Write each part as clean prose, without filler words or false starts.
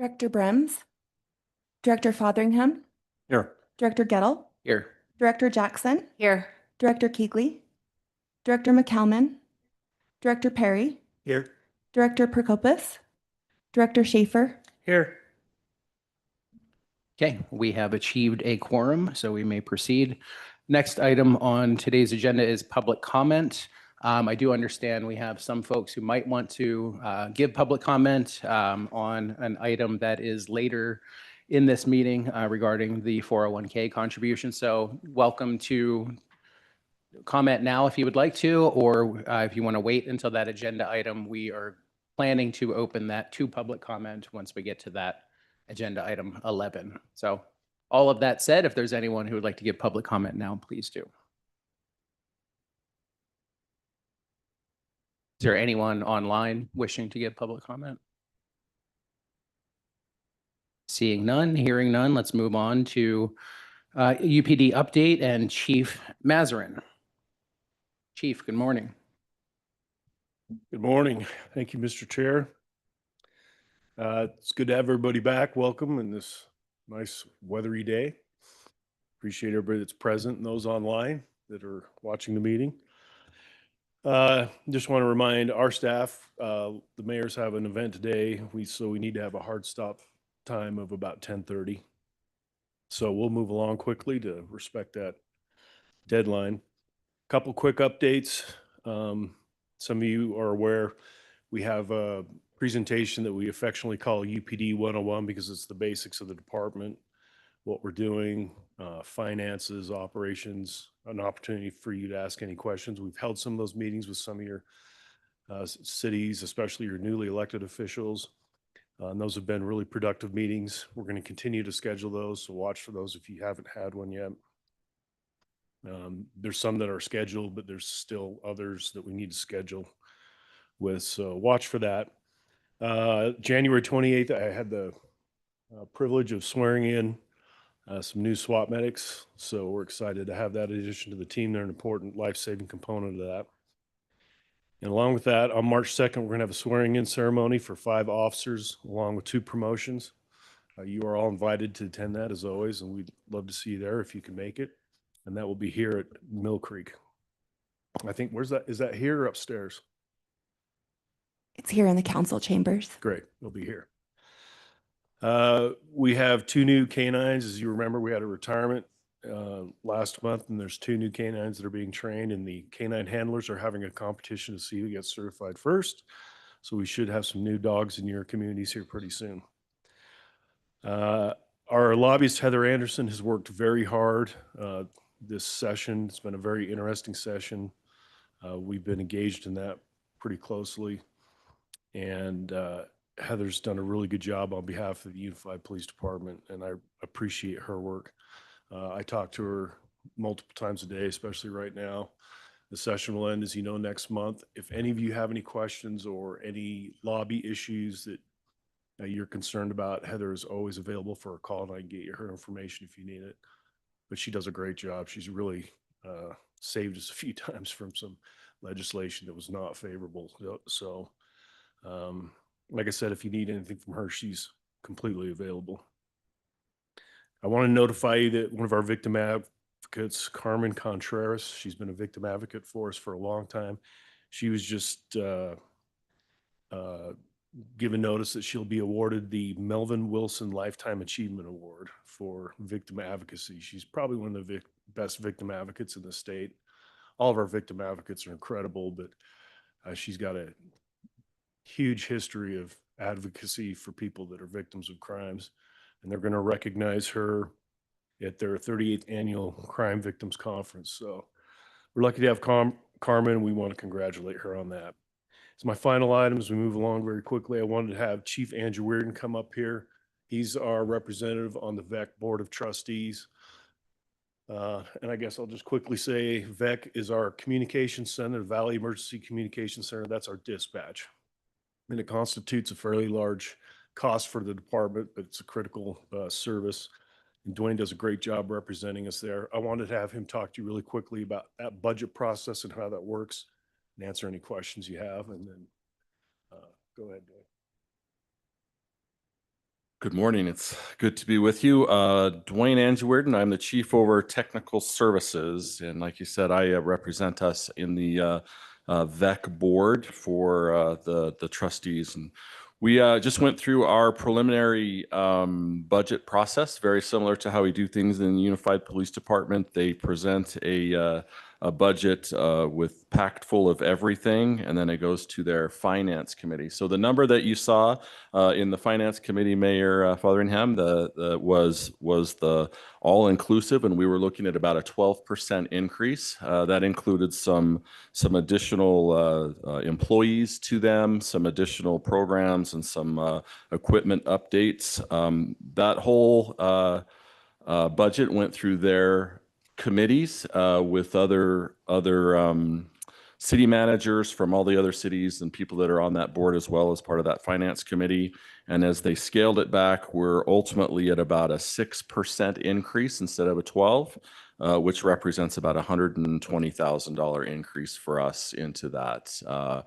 Director Brems, Director Fotheringham, Here. Director Gettle, Here. Director Jackson, Here. Director Keegley, Director McCalman, Director Perry, Here. Director Prokopis, Director Schaefer. Here. Okay, we have achieved a quorum, so we may proceed. Next item on today's agenda is public comment. I do understand we have some folks who might want to give public comment on an item that is later in this meeting regarding the 401k contribution. So welcome to comment now if you would like to, or if you want to wait until that agenda item, we are planning to open that to public comment once we get to that agenda item 11. So all of that said, if there's anyone who would like to give public comment now, please do. Is there anyone online wishing to give public comment? Seeing none, hearing none, let's move on to UPD update and Chief Mazarin. Chief, good morning. Good morning. Thank you, Mr. Chair. It's good to have everybody back. Welcome in this nice weathery day. Appreciate everybody that's present and those online that are watching the meeting. Just want to remind our staff, the mayors have an event today. So we need to have a hard stop time of about 10:30. So we'll move along quickly to respect that deadline. Couple quick updates. Some of you are aware we have a presentation that we affectionately call UPD 101 because it's the basics of the department, what we're doing, finances, operations, an opportunity for you to ask any questions. We've held some of those meetings with some of your cities, especially your newly elected officials. And those have been really productive meetings. We're going to continue to schedule those, so watch for those if you haven't had one yet. There's some that are scheduled, but there's still others that we need to schedule with, so watch for that. January 28th, I had the privilege of swearing in some new SWAT medics, so we're excited to have that addition to the team. They're an important life-saving component of that. And along with that, on March 2nd, we're going to have a swearing-in ceremony for 5 officers, along with 2 promotions. You are all invited to attend that, as always, and we'd love to see you there if you can make it. And that will be here at Mill Creek. I think, where's that? Is that here or upstairs? It's here in the council chambers. Great, it'll be here. We have 2 new canines. As you remember, we had a retirement last month, and there's 2 new canines that are being trained, and the canine handlers are having a competition to see who gets certified first. So we should have some new dogs in your communities here pretty soon. Our lobbyist, Heather Anderson, has worked very hard this session. It's been a very interesting session. We've been engaged in that pretty closely. And Heather's done a really good job on behalf of the Unified Police Department, and I appreciate her work. I talk to her multiple times a day, especially right now. The session will end, as you know, next month. If any of you have any questions or any lobby issues that you're concerned about, Heather is always available for a call, and I can get you her information if you need it. But she does a great job. She's really saved us a few times from some legislation that was not favorable. So, like I said, if you need anything from her, she's completely available. I want to notify you that one of our victim advocates, Carmen Contreras, she's been a victim advocate for us for a long time. She was just given notice that she'll be awarded the Melvin Wilson Lifetime Achievement Award for victim advocacy. She's probably one of the best victim advocates in the state. All of our victim advocates are incredible, but she's got a huge history of advocacy for people that are victims of crimes, and they're going to recognize her at their 38th annual Crime Victims Conference. So we're lucky to have Carmen. We want to congratulate her on that. So my final item, as we move along very quickly, I wanted to have Chief Andrew Weirden come up here. He's our representative on the VEC Board of Trustees. And I guess I'll just quickly say VEC is our communication center, Valley Emergency Communication Center. That's our dispatch. And it constitutes a fairly large cost for the department, but it's a critical service. And Dwayne does a great job representing us there. I wanted to have him talk to you really quickly about that budget process and how that works, and answer any questions you have. And then go ahead, Dwayne. Good morning. It's good to be with you. Dwayne Angewerden. I'm the chief over technical services. And like you said, I represent us in the VEC board for the trustees. And we just went through our preliminary budget process, very similar to how we do things in the Unified Police Department. They present a budget with packed full of everything, and then it goes to their finance committee. So the number that you saw in the finance committee, Mayor Fotheringham, was the all-inclusive, and we were looking at about a 12% increase. That included some additional employees to them, some additional programs, and some equipment updates. That whole budget went through their committees with other city managers from all the other cities and people that are on that board as well as part of that finance committee. And as they scaled it back, we're ultimately at about a 6% increase instead of a 12, which represents about $120,000 increase for us into that.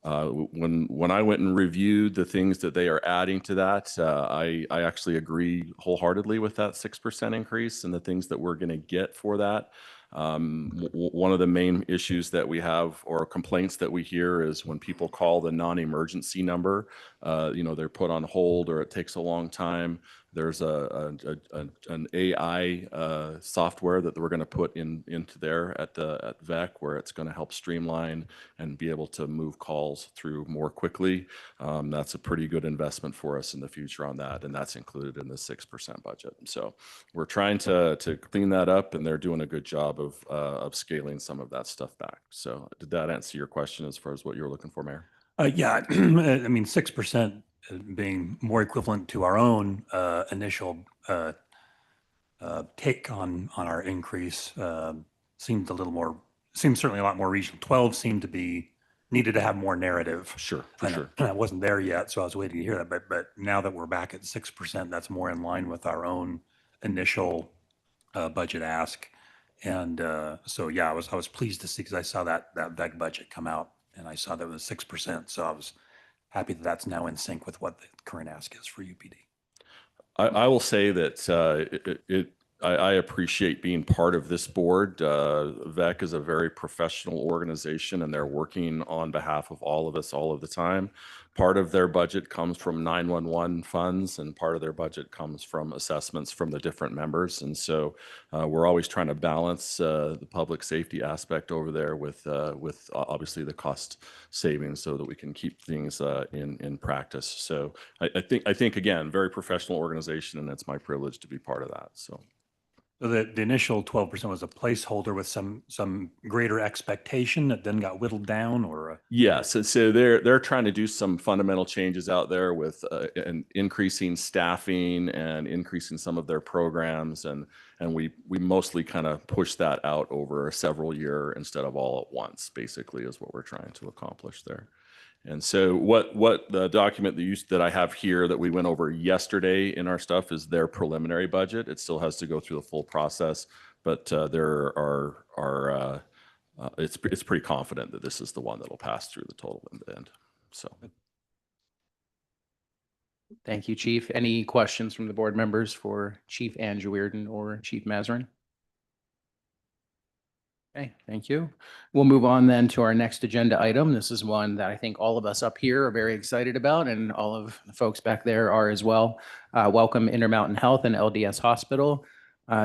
When I went and reviewed the things that they are adding to that, I actually agree wholeheartedly with that 6% increase and the things that we're going to get for that. One of the main issues that we have or complaints that we hear is when people call the non-emergency number, they're put on hold or it takes a long time. There's an AI software that we're going to put into there at VEC where it's going to help streamline and be able to move calls through more quickly. That's a pretty good investment for us in the future on that, and that's included in the 6% budget. So we're trying to clean that up, and they're doing a good job of scaling some of that stuff back. So did that answer your question as far as what you were looking for, Mayor? Yeah, I mean, 6% being more equivalent to our own initial take on our increase seemed certainly a lot more regional. 12 seemed to be needed to have more narrative. Sure, for sure. I wasn't there yet, so I was waiting to hear that. But now that we're back at 6%, that's more in line with our own initial budget ask. And so yeah, I was pleased to see because I saw that VEC budget come out and I saw that it was 6%. So I was happy that that's now in sync with what the current ask is for UPD. I will say that I appreciate being part of this board. VEC is a very professional organization, and they're working on behalf of all of us all of the time. Part of their budget comes from 911 funds, and part of their budget comes from assessments from the different members. And so we're always trying to balance the public safety aspect over there with obviously the cost savings so that we can keep things in practice. So I think again, very professional organization, and it's my privilege to be part of that. So the initial 12% was a placeholder with some greater expectation that then got whittled down, or yes. So they're trying to do some fundamental changes out there with increasing staffing and increasing some of their programs, and we mostly kind of push that out over a several year instead of all at once. Basically, is what we're trying to accomplish there. And so what the document that I have here that we went over yesterday in our stuff is their preliminary budget. It still has to go through the full process, but it's pretty confident that this is the one that'll pass through the total in the end. So. Thank you, Chief. Any questions from the board members for Chief Angewerden or Chief Mazarin? Okay, thank you. We'll move on then to our next agenda item. This is one that I think all of us up here are very excited about, and all of the folks back there are as well. Welcome Intermountain Health and LDS Hospital,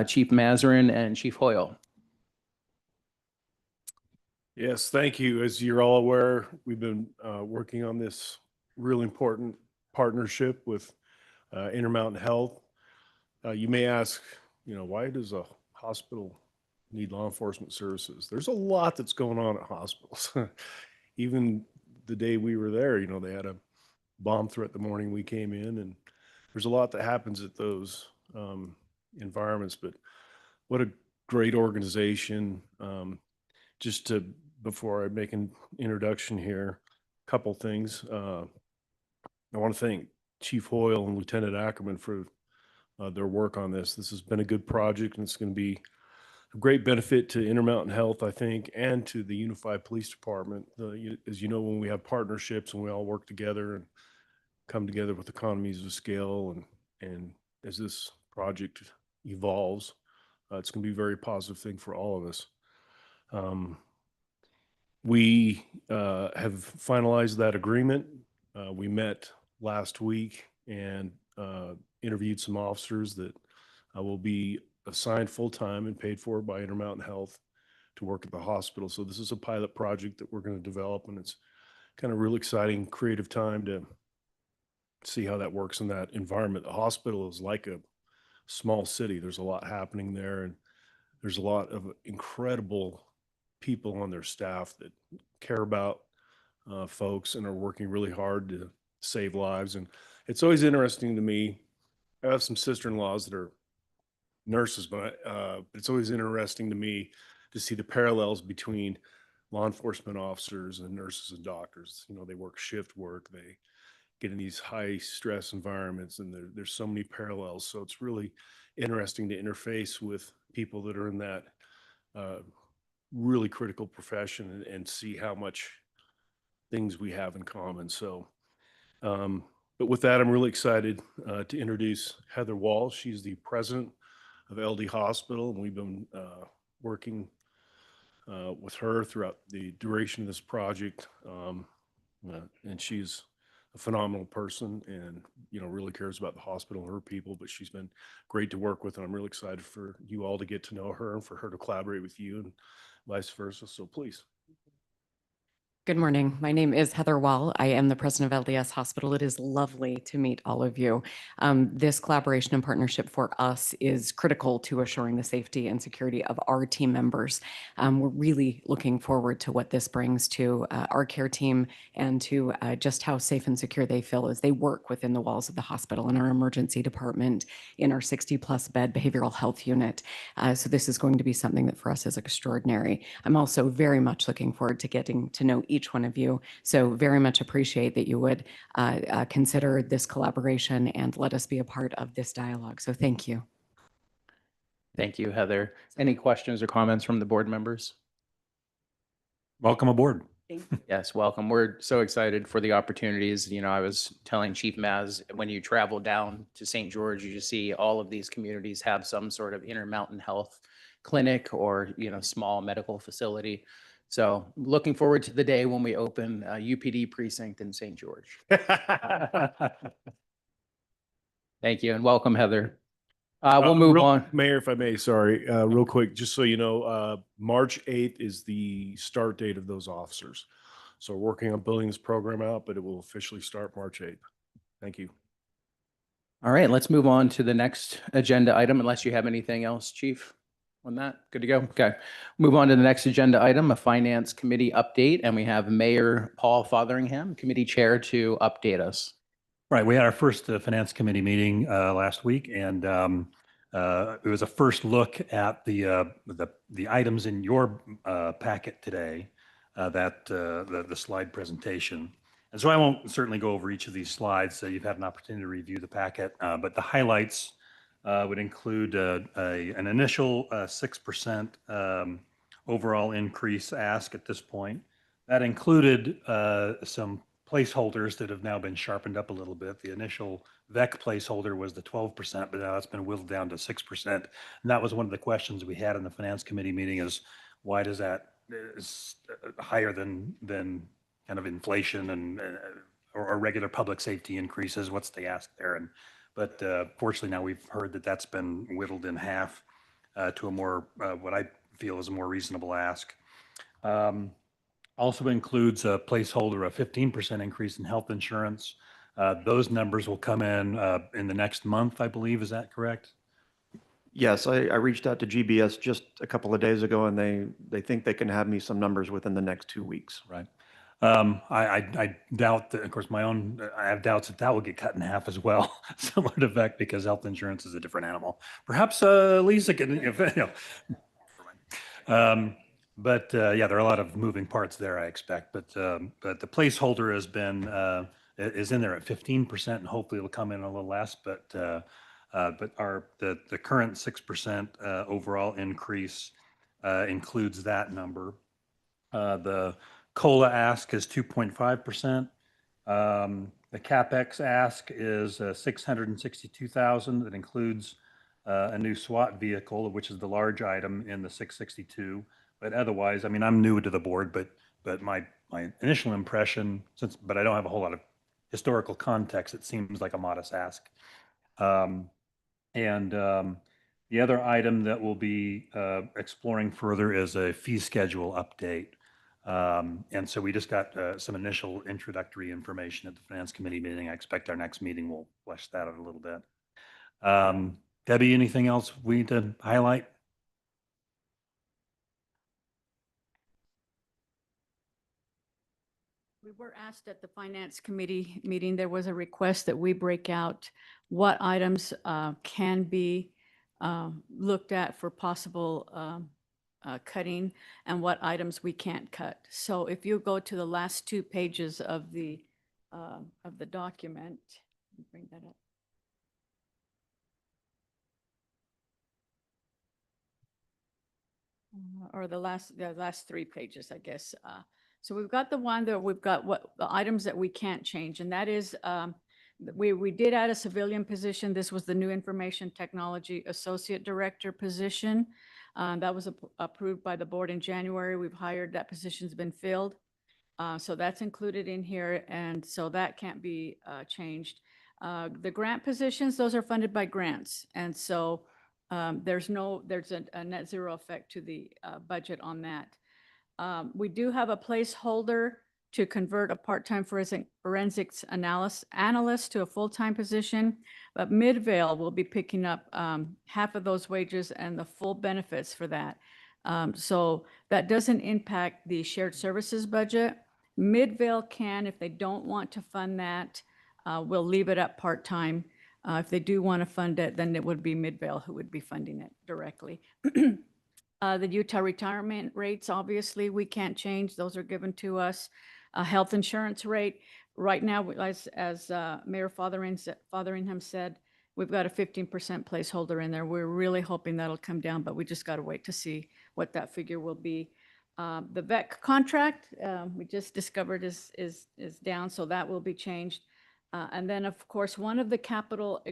Chief Mazarin and Chief Hoyle. Yes, thank you. As you're all aware, we've been working on this really important partnership with Intermountain Health. You may ask, why does a hospital need law enforcement services? There's a lot that's going on at hospitals. Even the day we were there, they had a bomb threat the morning we came in, and there's a lot that happens at those environments. But what a great organization. Before I make an introduction here, a couple things. I want to thank Chief Hoyle and Lieutenant Ackerman for their work on this. This has been a good project, and it's going to be a great benefit to Intermountain Health, I think, and to the Unified Police Department. As you know, when we have partnerships and we all work together and come together with economies of scale And as this project evolves, it's going to be a very positive thing for all of us. We have finalized that agreement. We met last week and interviewed some officers that will be assigned full-time and paid for by Intermountain Health to work at the hospital. So this is a pilot project that we're going to develop, and it's kind of real exciting, creative time to see how that works in that environment. The hospital is like a small city. There's a lot happening there, and there's a lot of incredible people on their staff that care about folks and are working really hard to save lives. And it's always interesting to me. I have some sister-in-laws that are nurses, but it's always interesting to me to see the parallels between law enforcement officers and nurses and doctors. You know, they work shift work, they get in these high stress environments, and there's so many parallels. So it's really interesting to interface with people that are in that really critical profession and see how much things we have in common. So, but with that, I'm really excited to introduce Heather Wall. She's the president of LD Hospital, and we've been working with her throughout the duration of this project. And she's a phenomenal person, and really cares about the hospital and her people. But she's been great to work with, and I'm really excited for you all to get to know her and for her to collaborate with you, and vice versa. So please. Good morning. My name is Heather Wall. I am the president of LDS Hospital. It is lovely to meet all of you. This collaboration and partnership for us is critical to assuring the safety and security of our team members. We're really looking forward to what this brings to our care team and to just how safe and secure they feel as they work within the walls of the hospital, in our emergency department, in our 60+ bed behavioral health unit. So this is going to be something that for us is extraordinary. I'm also very much looking forward to getting to know each one of you. So very much appreciate that you would consider this collaboration and let us be a part of this dialogue. So thank you. Thank you, Heather. Any questions or comments from the board members? Welcome aboard. Yes, welcome. We're so excited for the opportunities. I was telling Chief Maz, when you travel down to St. George, you just see all of these communities have some sort of Intermountain Health clinic or, small medical facility. So looking forward to the day when we open a UPD precinct in St. George. Thank you, and welcome, Heather. We'll move on. Mayor, if I may, sorry, real quick, just so you know, March 8th is the start date of those officers. So we're working on building this program out, but it will officially start March 8th. Thank you. All right, let's move on to the next agenda item, unless you have anything else, Chief, on that. Good to go? Okay. Move on to the next agenda item, a Finance Committee update, and we have Mayor Paul Fotheringham, Committee Chair, to update us. Right. We had our first Finance Committee meeting last week, and it was a first look at the items in your packet today, the slide presentation. And so I won't certainly go over each of these slides, so you've had an opportunity to review the packet, but the highlights would include an initial 6% overall increase ask at this point. That included some placeholders that have now been sharpened up a little bit. The initial VEC placeholder was the 12%, but now it's been whittled down to 6%. And that was one of the questions we had in the Finance Committee meeting, is why does that is higher than kind of inflation and or regular public safety increases? What's the ask there? But fortunately now we've heard that that's been whittled in half to a more what I feel is a more reasonable ask. Also includes a placeholder of 15% increase in health insurance. Those numbers will come in the next month, I believe. Is that correct? Yes, I reached out to GBS just a couple of days ago, and they think they can have me some numbers within the next 2 weeks. Right. I doubt that, of course, I have doubts that will get cut in half as well, similar to VEC, because health insurance is a different animal. Perhaps Lisa can, but yeah, there are a lot of moving parts there, I expect. But the placeholder has been is in there at 15%, and hopefully it'll come in a little less. But the current 6% overall increase includes that number. The COLA ask is 2.5%. The CapEx ask is 662,000. That includes a new SWAT vehicle, which is the large item in the 662. But otherwise, I mean, I'm new to the board, but my initial impression, but I don't have a whole lot of historical context, it seems like a modest ask. The other item that we'll be exploring further is a fee schedule update. And so we just got some initial introductory information at the Finance Committee meeting. I expect our next meeting will flesh that out a little bit. Debbie, anything else we need to highlight? We were asked at the Finance Committee meeting, there was a request that we break out what items can be looked at for possible cutting and what items we can't cut. So if you go to the last 2 pages of the document, bring that up. Or the last 3 pages, I guess. So we've got the one that we've got what the items that we can't change, and that is we did add a civilian position. This was the New Information Technology Associate Director position. That was approved by the board in January. We've hired, that position's been filled. So that's included in here, and so that can't be changed. The grant positions, those are funded by grants, and so there's a net zero effect to the budget on that. We do have a placeholder to convert a part-time forensics analyst to a full-time position, but Midvale will be picking up half of those wages and the full benefits for that. So that doesn't impact the shared services budget. Midvale can, if they don't want to fund that, we'll leave it at part-time. If they do want to fund it, then it would be Midvale who would be funding it directly. The Utah retirement rates, obviously, we can't change. Those are given to us. Health insurance rate, right now, as Mayor Fotheringham said, we've got a 15% placeholder in there. We're really hoping that'll come down, but we just got to wait to see what that figure will be. The VEC contract, we just discovered is down, so that will be changed. And then, of course, one of the capital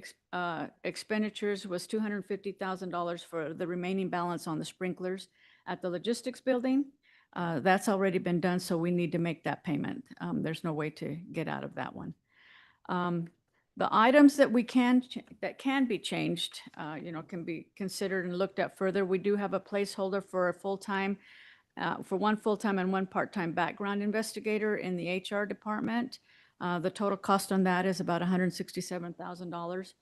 expenditures was $250,000 for the remaining balance on the sprinklers at the logistics building. That's already been done, so we need to make that payment. There's no way to get out of that one. The items that can be changed, can be considered and looked at further. We do have a placeholder for a full-time, for one full-time and one part-time background investigator in the HR department. The total cost on that is about $167,000.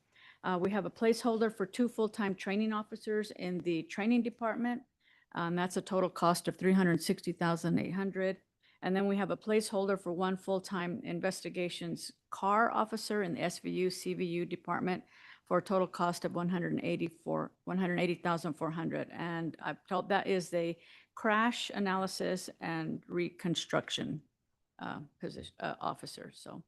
We have a placeholder for 2 full-time training officers in the training department. That's a total cost of $360,800. And then we have a placeholder for 1 full-time investigations car officer in the SVU, CVU department for a total cost of $180,400. And I've told that is a crash analysis and reconstruction position officer. So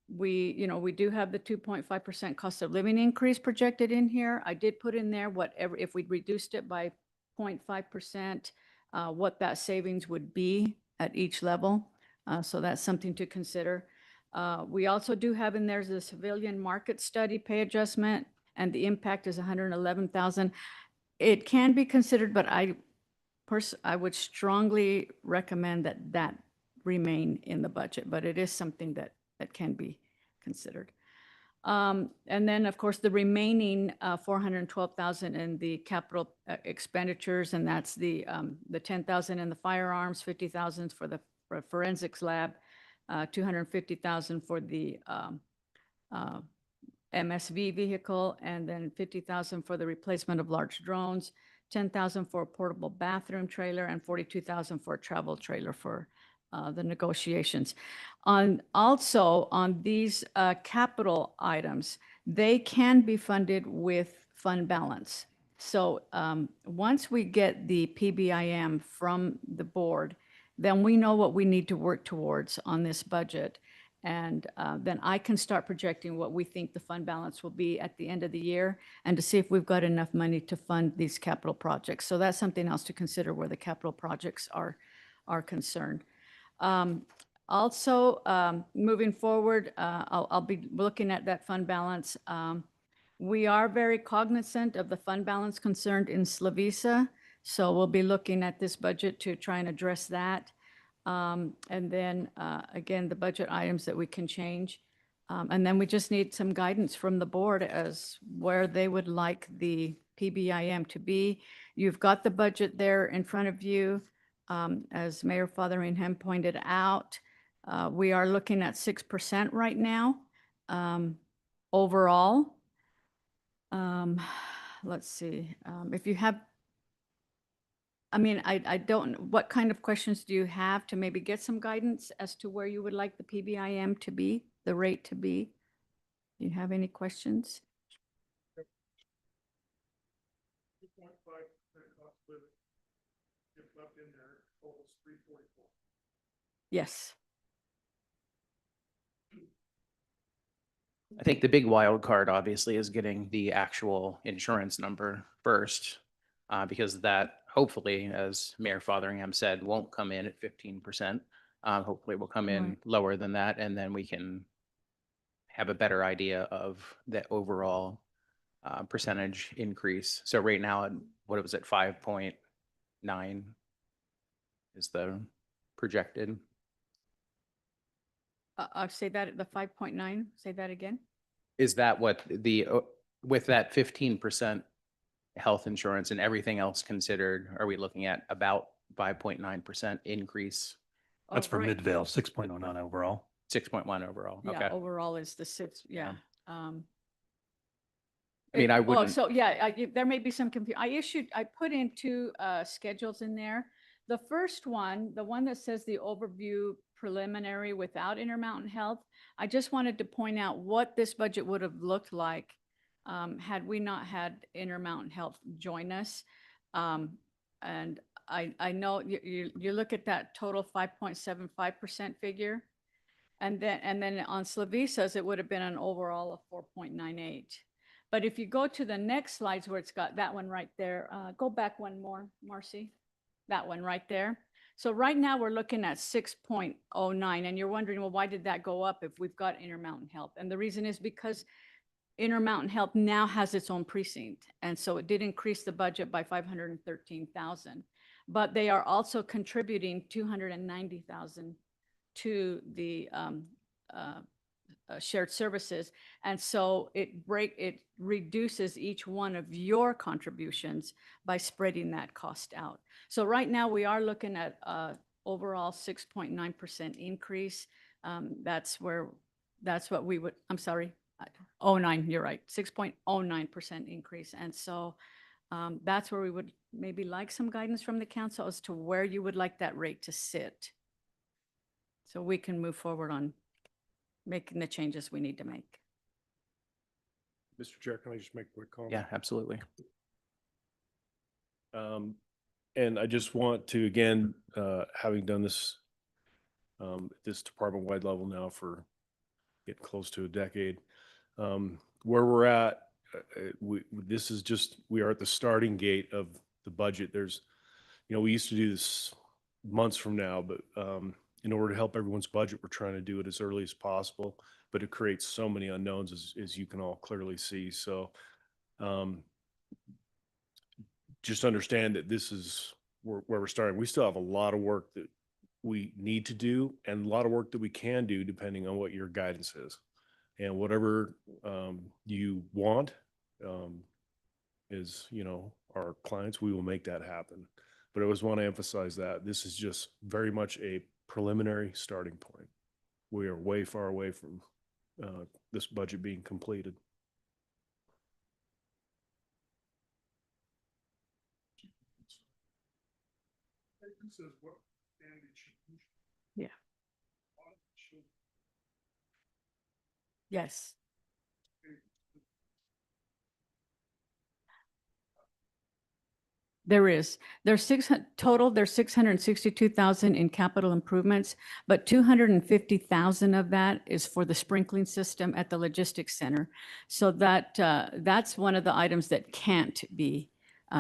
we do have the 2.5% cost of living increase projected in here. I did put in there whatever, if we reduced it by 0.5%, what that savings would be at each level. So that's something to consider. We also do have in there the civilian market study pay adjustment, and the impact is $111,000. It can be considered, but I would strongly recommend that remain in the budget, but it is something that can be considered. And then, of course, the remaining $412,000 in the capital expenditures, and that's the $10,000 in the firearms, $50,000 for the forensics lab, $250,000 for the MSV vehicle, and then $50,000 for the replacement of large drones, $10,000 for a portable bathroom trailer, and $42,000 for a travel trailer for the negotiations. Also on these capital items, they can be funded with fund balance. So once we get the PBIM from the board, then we know what we need to work towards on this budget. And then I can start projecting what we think the fund balance will be at the end of the year, and to see if we've got enough money to fund these capital projects. So that's something else to consider where the capital projects are concerned. Also, moving forward, I'll be looking at that fund balance. We are very cognizant of the fund balance concerned in Slovisa, so we'll be looking at this budget to try and address that. And then, again, the budget items that we can change. And then we just need some guidance from the board as where they would like the PBIM to be. You've got the budget there in front of you. As Mayor Fotheringham pointed out, we are looking at 6% right now, overall. Let's see, if you have, I mean, I don't, what kind of questions do you have to maybe get some guidance as to where you would like the PBIM to be, the rate to be? Do you have any questions? Yes. I think the big wild card obviously is getting the actual insurance number first, because that hopefully, as Mayor Fotheringham said, won't come in at 15%. Hopefully will come in Right. lower than that, and then we can have a better idea of the overall percentage increase. So right now, what was it, 5.9 is the projected? I'll say that, the 5.9, say that again? Is that what the, with that 15% health insurance and everything else considered, are we looking at about 5.9% increase, That's Oh, for right. Midvale, 6.09 overall. 6.1 overall? Yeah, Okay. overall is the 6, yeah. I mean, I Well, wouldn't, so yeah, there may be some confusion. I put in two schedules in there. The first one, the one that says the overview preliminary without Intermountain Health, I just wanted to point out what this budget would have looked like had we not had Intermountain Health join us. And I know you look at that total 5.75% figure. And then on Slavisa's, it would have been an overall of 4.98. But if you go to the next slides where it's got that one right there, go back one more, Marcy, that one right there. So right now we're looking at 6.09, and you're wondering, well, why did that go up if we've got Intermountain Health? And the reason is because Intermountain Health now has its own precinct, and so it did increase the budget by 513,000. But they are also contributing 290,000 to the shared services. And so it reduces each one of your contributions by spreading that cost out. So right now we are looking at overall 6.9% increase. That's what we would, I'm sorry, 09, you're right, 6.09% increase. And so that's where we would maybe like some guidance from the council as to where you would like that rate to sit, so we can move forward on making the changes we need to make. Mr. Chair, can I just make a quick comment? yeah, absolutely. And I just want to, again, having done this, this department-wide level now for getting close to a decade, where we're at, this is just, we are at the starting gate of the budget. There's, we used to do this months from now, but in order to help everyone's budget, we're trying to do it as early as possible, but it creates so many unknowns as you can all clearly see. So just understand that this is where we're starting. We still have a lot of work that we need to do and a lot of work that we can do depending on what your guidance is. And whatever you want is, our clients, we will make that happen. But I always want to emphasize that this is just very much a preliminary starting point. We are way far away from this budget being completed. Yeah. Yes. There is. There's total, there's 662,000 in capital improvements, but 250,000 of that is for the sprinkling system at the logistics center. So that's one of the items that can't be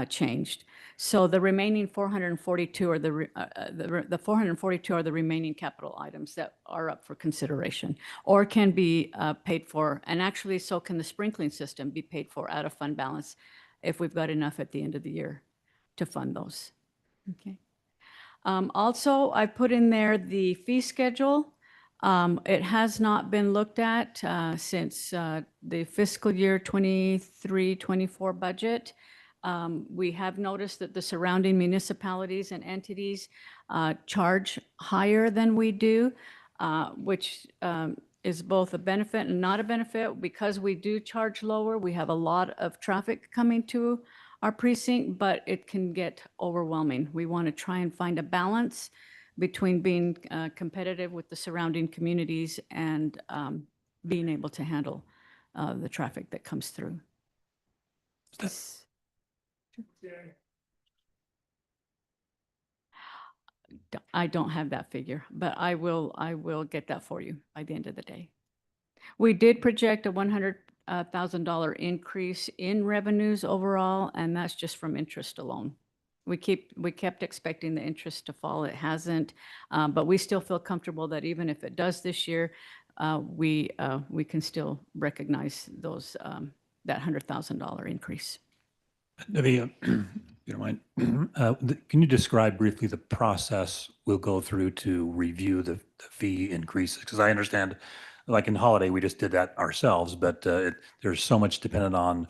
changed. So the remaining 442 are the 442 are the remaining capital items that are up for consideration or can be paid for. And actually, so can the sprinkling system be paid for out of fund balance if we've got enough at the end of the year to fund those. Okay. Also, I put in there the fee schedule. It has not been looked at since the fiscal year 23-24 budget. We have noticed that the surrounding municipalities and entities charge higher than we do, which is both a benefit and not a benefit. Because we do charge lower, we have a lot of traffic coming to our precinct, but it can get overwhelming. We want to try and find a balance between being competitive with the surrounding communities and being able to handle the traffic that comes through. This- I don't have that figure, but I will get that for you by the end of the day. We did project a $100,000 increase in revenues overall, and that's just from interest alone. We kept expecting the interest to fall. It hasn't, but we still feel comfortable that even if it does this year, we can still recognize those that $100,000 increase. Debbie, if you don't mind, can you describe briefly the process we'll go through to review the fee increases? Because I understand, like in Holiday, we just did that ourselves, but there's so much dependent on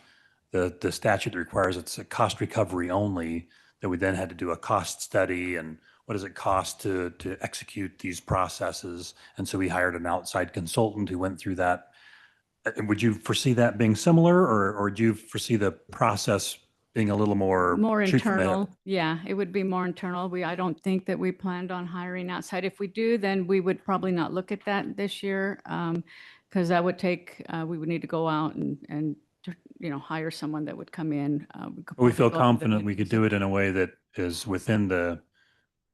the statute that requires it's a cost recovery only, that we then had to do a cost study and what does it cost to execute these processes? And so we hired an outside consultant who went through that. Would you foresee that being similar, or do you foresee the process being a little more? More shoot from the hip? internal, yeah, it would be more internal. I don't think that we planned on hiring outside. If we do, then we would probably not look at that this year, because that would take, we would need to go out and hire someone that would come in. could We probably feel go out to the confident we bidding could do it in a way that is within the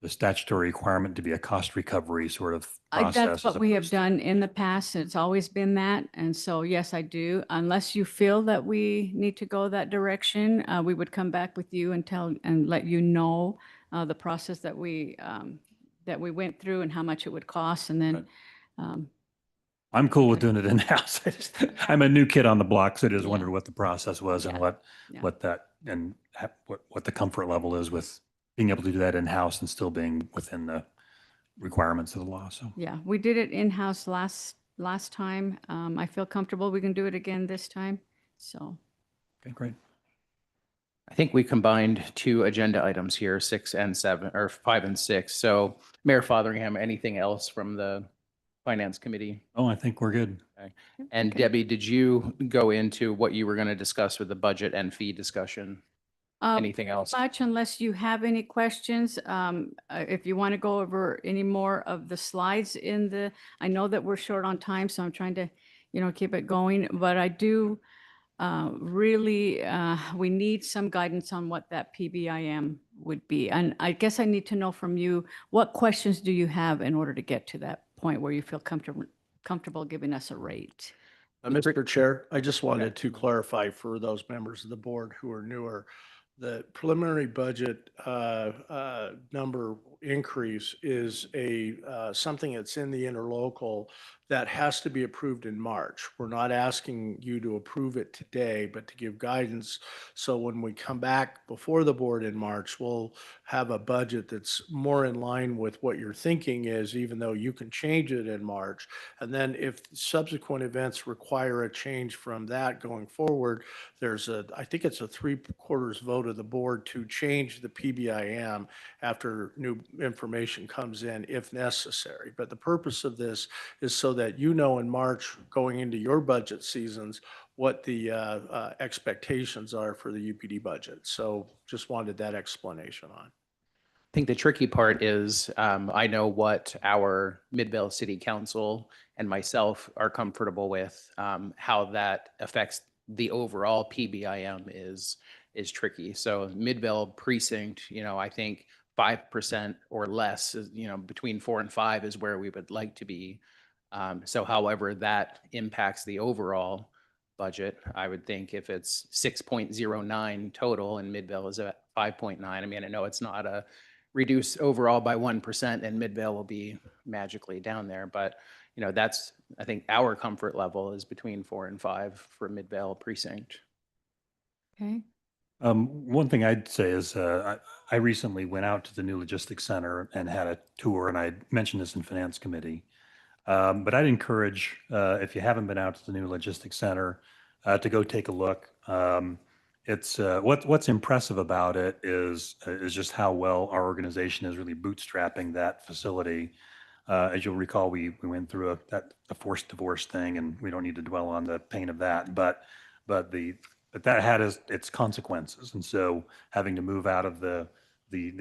statutory requirement to be a cost recovery sort of process. That's what as we have opposed to- done in the past. It's always been that. And so, yes, I do. Unless you feel that we need to go that direction, we would come back with you and let you know the process that we went through and how much it would cost. And then, I'm cool with doing it in-house. I'm a new kid on the block, so I just Yeah. wondered what the process was and Yeah. what Yeah. what the comfort level is with being able to do that in-house and still being within the requirements of the law. So, yeah, we did it in-house last time. I feel comfortable we can do it again this time. So. okay, great. I think we combined two agenda items here, 6 and 7, or 5 and 6. So Mayor Fotheringham, anything else from the Finance Committee? Oh, I think we're good. And Okay. Debbie, did you go into what you were going to discuss with the budget and fee discussion? Anything else? Much unless you have any questions. If you want to go over any more of the slides I know that we're short on time, so I'm trying to, keep it going. But I do really, we need some guidance on what that PBIM would be. And I guess I need to know from you, what questions do you have in order to get to that point where you feel comfortable giving us a rate? Mr. Chair, I just wanted to clarify for those members of the board who are newer, the preliminary budget number increase is something that's in the interlocal that has to be approved in March. We're not asking you to approve it today, but to give guidance. So when we come back before the board in March, we'll have a budget that's more in line with what your thinking is, even though you can change it in March. And then if subsequent events require a change from that going forward, I think it's a 3/4 vote of the board to change the PBIM after new information comes in if necessary. But the purpose of this is so that in March, going into your budget seasons, what the expectations are for the UPD budget. So just wanted that explanation on. I think the tricky part is I know what our Midvale City Council and myself are comfortable with. How that affects the overall PBIM is tricky. So Midvale precinct, I think 5% or less, between 4 and 5 is where we would like to be. So however that impacts the overall budget. I would think if it's 6.09 total and Midvale is at 5.9, I mean, I know it's not a reduce overall by 1% and Midvale will be magically down there, but that's, I think our comfort level is between 4 and 5 for Midvale precinct. Okay. One thing I'd say is I recently went out to the new logistics center and had a tour, and I mentioned this in finance committee. But I'd encourage, if you haven't been out to the new logistics center, to go take a look. It's what's impressive about it is just how well our organization is really bootstrapping that facility. As you'll recall, we went through a forced divorce thing, and we don't need to dwell on the pain of that. But that had its consequences, and so having to move out of the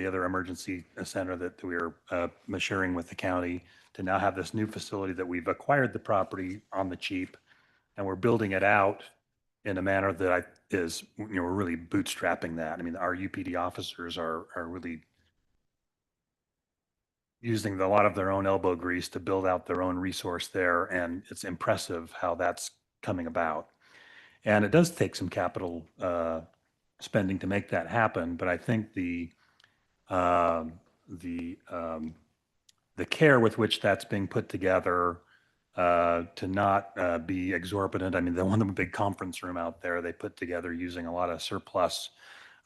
other emergency center that we were sharing with the county to now have this new facility that we've acquired the property on the cheap, and we're building it out in a manner that we're really bootstrapping that. I mean, our UPD officers are really using a lot of their own elbow grease to build out their own resource there, and it's impressive how that's coming about. And it does take some capital spending to make that happen, but I think the care with which that's being put together to not be exorbitant. I mean, the one big conference room out there they put together using a lot of surplus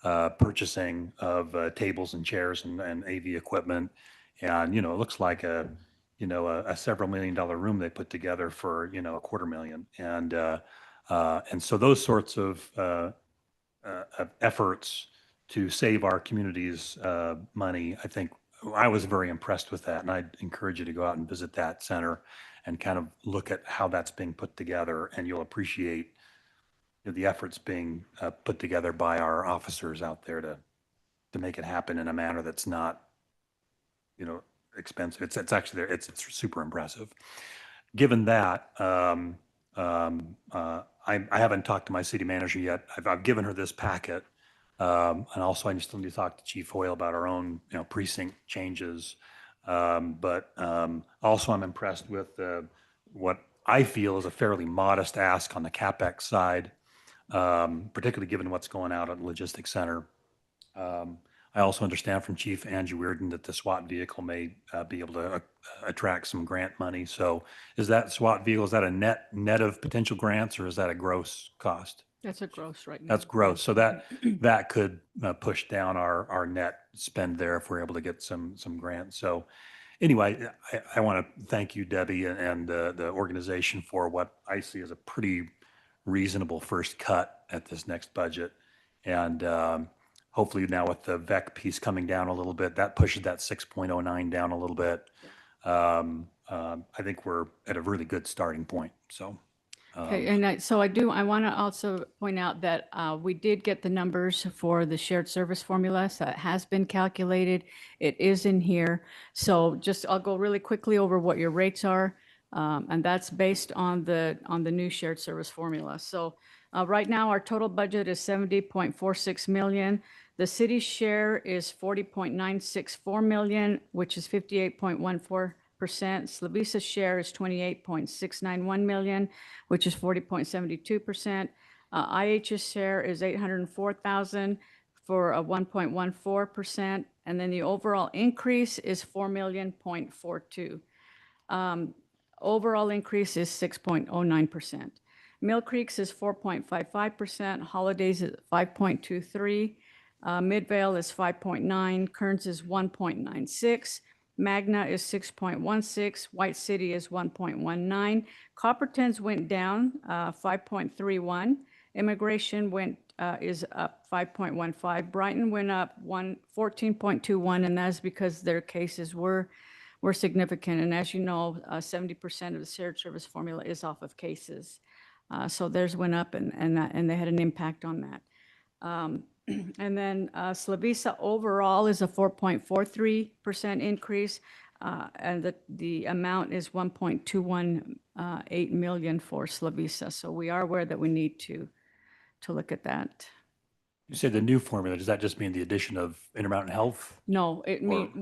purchasing of tables and chairs and AV equipment, and it looks like a several $1 million room they put together for $250,000, and so those sorts of efforts to save our communities money, I think I was very impressed with that, and I'd encourage you to go out and visit that center and kind of look at how that's being put together, and you'll appreciate the efforts being put together by our officers out there to make it happen in a manner that's not expensive. It's actually it's super impressive. Given that, I haven't talked to my city manager yet. I've given her this packet. And also, I still need to talk to Chief Hoyle about our own, precinct changes. But also, I'm impressed with what I feel is a fairly modest ask on the CapEx side, particularly given what's going out at the logistics center. I also understand from Chief Andrew Reardon that the SWAT vehicle may be able to attract some grant money. So, is that SWAT vehicle, is that a net of potential grants, or is that a gross cost? That's a gross right now. That's gross. So that could push down our net spend there if we're able to get some grants. So anyway, I want to thank you, Debbie, and the organization for what I see as a pretty reasonable first cut at this next budget. And hopefully now with the VEC piece coming down a little bit, that pushes that 6.09 down a little bit. I think we're at a really good starting point. So. Okay, and I want to also point out that we did get the numbers for the shared service formula, so it has been calculated. It is in here. So I'll go really quickly over what your rates are, and that's based on the new shared service formula. So right now, our total budget is 70.46 million. The city's share is 40.964 million, which is 58.14%. Slavisa's share is 28.691 million, which is 40.72%. IH's share is 804,000 for a 1.14%. And then the overall increase is 4,000,042. Overall increase is 6.09%. Mill Creek's is 4.55%. Holidays is 5.23. Midvale is 5.9. Kearns is 1.96. Magna is 6.16. White City is 1.19. Copperton's went down 5.31. Immigration is up 5.15. Brighton went up 14.21, and that's because their cases were significant. And as you know, 70% of the shared service formula is off of cases. So theirs went up, and they had an impact on that. And then Slavisa overall is a 4.43% increase, and the amount is 1.218 million for Slavisa. So we are aware that we need to look at that. You say the new formula, does that just mean the addition of Intermountain Health? No,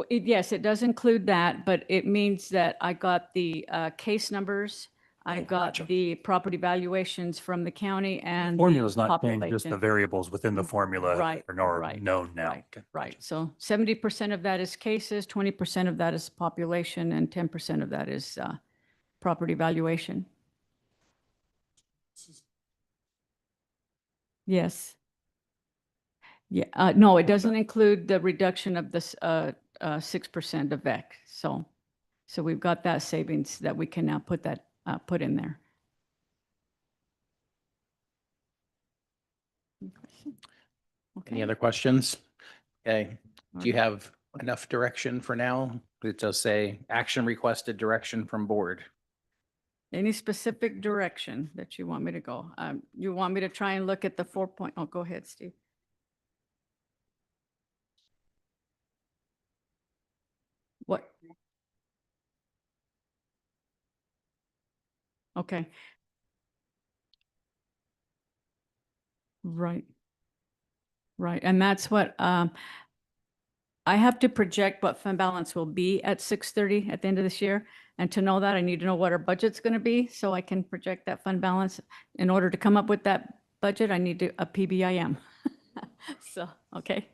yes, it does include that, but it means that I got the case numbers I Oh, got gotcha. the property valuations from the county and the Formula's not changed, just the population. variables within the formula Right, are right, known now. right, Okay, right. gotcha. So 70% of that is cases, 20% of that is population, and 10% of that is property valuation. Yes. Yeah, no, it doesn't include the reduction of this 6% of VEC. So we've got that savings that we can now put in there. Any Okay. other questions? Okay. Do you Okay. have enough direction for now? It does say action requested direction from board. Any specific direction that you want me to go? You want me to try and look at the 4 point, oh, go ahead, Steve. What? Okay. Right. Right. And that's what, I have to project what fund balance will be at 6:30 at the end of this year. And to know that, I need to know what our budget's going to be so I can project that fund balance. In order to come up with that budget, I need a PBIM. So, okay.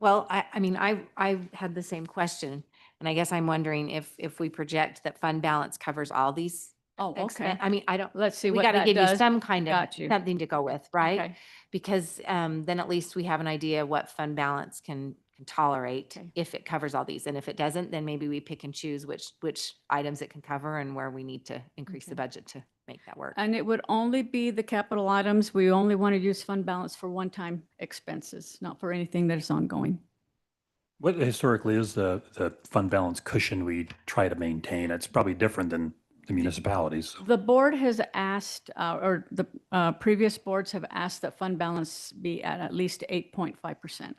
Well, I mean, I had the same question, and I guess I'm wondering if we project that fund balance covers all these. Oh, okay. I mean, I don't, Let's see we what got to that give you does. some kind of, Got you. something to go with, right? Okay. Because then at least we have an idea what fund balance can tolerate Okay. if it covers all these. And if it doesn't, then maybe we pick and choose which items it can cover and where we need to increase the Okay. budget to make that work. And it would only be the capital items. We only want to use fund balance for one-time expenses, not for anything that is ongoing. What historically is the fund balance cushion we try to maintain? It's probably different than the municipalities. The board has asked, or the previous boards have asked that fund balance be at least 8.5%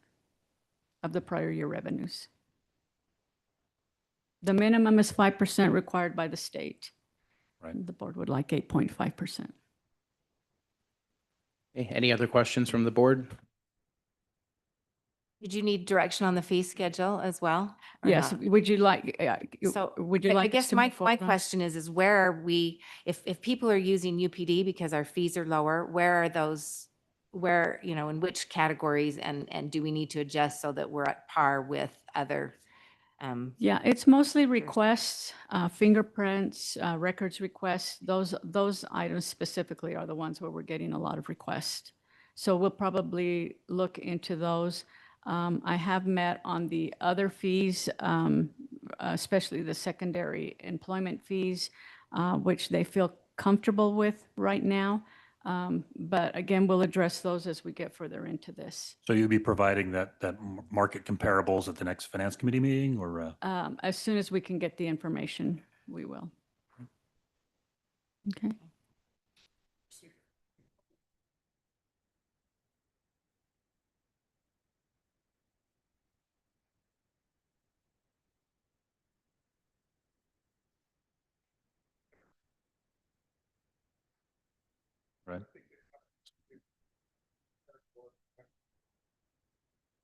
of the prior year revenues. The minimum is 5% required by the state. Right. The board would like 8.5%. Okay, any other questions from the board? Did you need direction on the fee schedule as well? or Yes, not? would you like, So would you I like? us guess to my move forward on- question is where are we, if people are using UPD because our fees are lower, where are those, where, in which categories and do we need to adjust so that we're at par with other? Yeah, it's mostly requests, fingerprints, records requests. Those items specifically are the ones where we're getting a lot of requests. So we'll probably look into those. I have met on the other fees, especially the secondary employment fees, which they feel comfortable with right now. But again, we'll address those as we get further into this. So you'll be providing that market comparables at the next finance committee meeting or? As soon as we can get the information, we will. Okay. Right.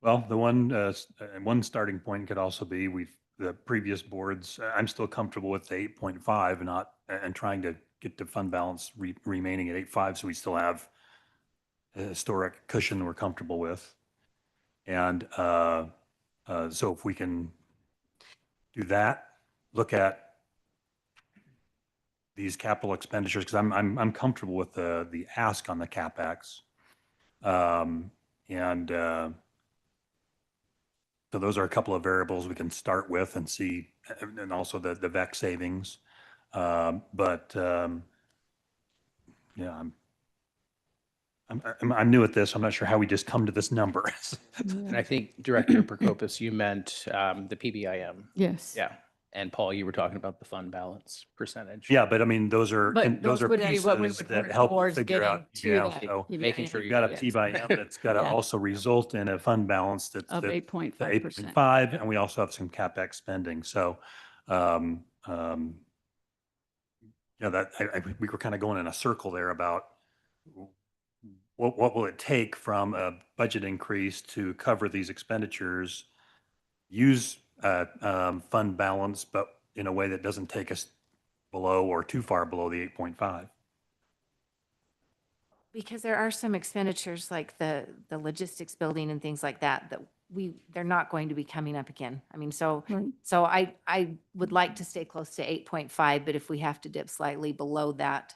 Well, the one starting point could also be the previous boards, I'm still comfortable with the 8.5 and trying to get the fund balance remaining at 8.5 so we still have a historic cushion we're comfortable with. And so if we can do that, look at these capital expenditures, because I'm comfortable with the ask on the CapEx. So those are a couple of variables we can start with and see, and also the VEC savings. Yeah, I'm new at this. I'm not sure how we just come to this number. And I think Director Prokopis, you meant the PBIM. Yes. Yeah. And Paul, you were talking about the fund balance percentage. Yeah, but I mean, those are But those those are would be what we pieces would that work help towards figure out. getting to Yeah, that so making sure you've got a yes. P by M that's got to Yeah. also result in a fund balance that's Of the 8.5%. 8.5, and we also have some CapEx spending. So, yeah, we were kind of going in a circle there about what will it take from a budget increase to cover these expenditures, use fund balance, but in a way that doesn't take us below or too far below the 8.5. Because there are some expenditures like the logistics building and things like that, that they're not going to be coming up again. I mean, so, Right. so I would like to stay close to 8.5, but if we have to dip slightly below that,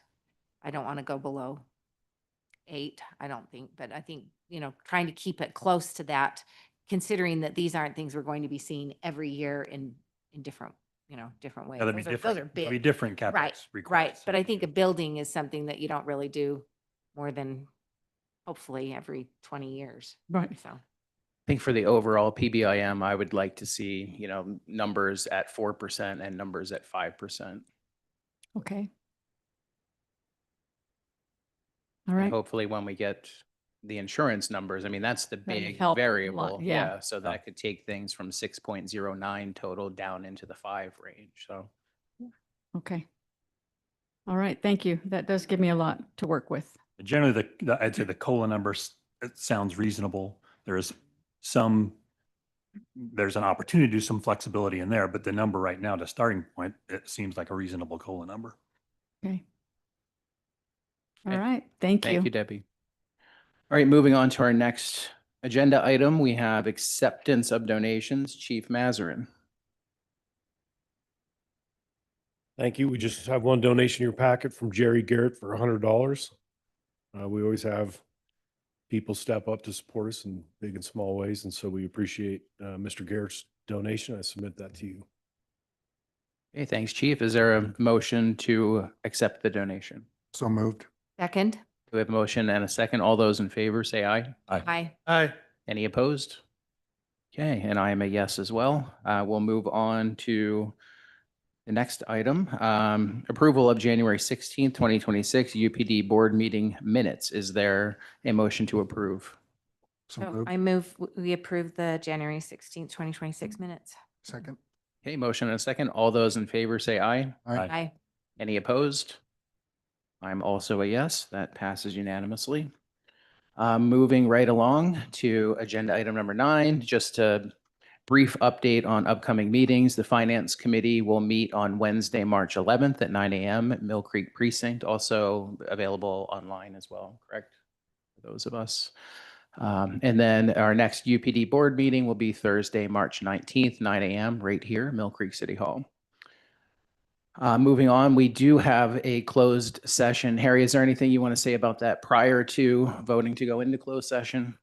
I don't want to go below 8, I don't think, but I think, trying to keep it close to that, considering that these aren't things we're going to be seeing every year in different, different ways. Yeah, that'd be Those are different. That'd be big. different CapEx Right, requests. right. But I think a building is something that you don't really do more than hopefully every 20 years. Right. So, I think for the overall PBIM, I would like to see, numbers at 4% and numbers at 5%. Okay. All And right. hopefully when we get the insurance numbers, I mean, that's the That'd big help a lot, variable. yeah. So that could take things from 6.09 total down into the 5 range. So Okay. All right. Thank you. That does give me a lot to work with. Generally, I'd say the COLA numbers, it sounds reasonable. There's an opportunity to do some flexibility in there, but the number right now, the starting point, it seems like a reasonable COLA number. Okay. All Okay. right. Thank thank you, you. Debbie. All right, moving on to our next agenda item, we have acceptance of donations. Chief Mazarin. Thank you. We just have one donation in your packet from Jerry Garrett for $100. We always have people step up to support us in big and small ways, and so we appreciate Mr. Garrett's donation. I submit that to you. Okay, thanks, Chief. Is there a motion to accept the donation? So moved. second, Do we have a motion and a second? All those in favor say aye. hi. Aye. Any opposed? Okay, and I am a yes as well. We'll move on to the next item. Approval of January 16th, 2026 UPD Board Meeting Minutes. Is there a motion to approve? So So moved. I move we approve the January 16th, 2026 minutes. Second. Okay, motion and a second. All those in favor say aye. Aye. Aye. Any opposed? I'm also a yes. That passes unanimously. Moving right along to agenda item number 9, just a brief update on upcoming meetings. The Finance Committee will meet on Wednesday, March 11th at 9 a.m. at Mill Creek Precinct, also available online as well, correct? For those of us. And then our next UPD board meeting will be Thursday, March 19th, 9 a.m. right here, Mill Creek City Hall. Moving on, we do have a closed session. Harry, is there anything you want to say about that prior to voting to go into closed session?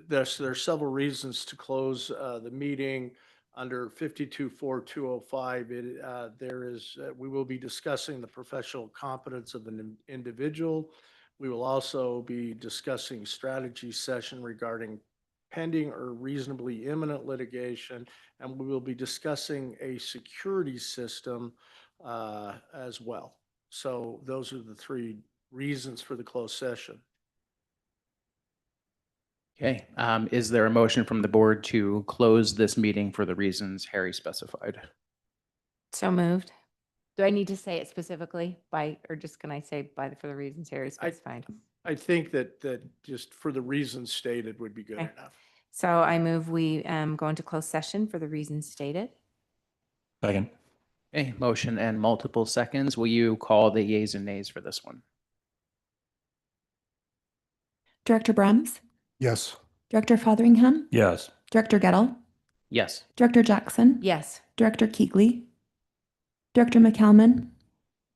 There's several reasons to close the meeting under 524205. We will be discussing the professional competence of an individual. We will also be discussing strategy session regarding pending or reasonably imminent litigation, and we will be discussing a security system as well. So those are the 3 reasons for the closed session. Okay, is there a motion from the board to close this meeting for the reasons Harry specified? So moved. Do I need to say it specifically or just can I say for the reasons Harry specified? I think that just for the reasons stated would be good Okay. enough. So I move we go into closed session for the reasons stated. Second. Okay, motion and multiple seconds. Will you call the yeas and nays for this one? Director Brems, Yes. Director Fotheringham, Yes. Director Gettle, Yes. Director Jackson, Yes. Director Keegley, Director McCalman,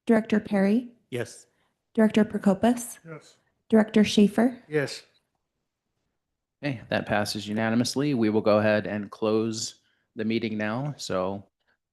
Director Perry, Yes. Director Prokopis, Yes. Director Schaefer. Yes. Okay, that passes unanimously. We will go ahead and close the meeting now. So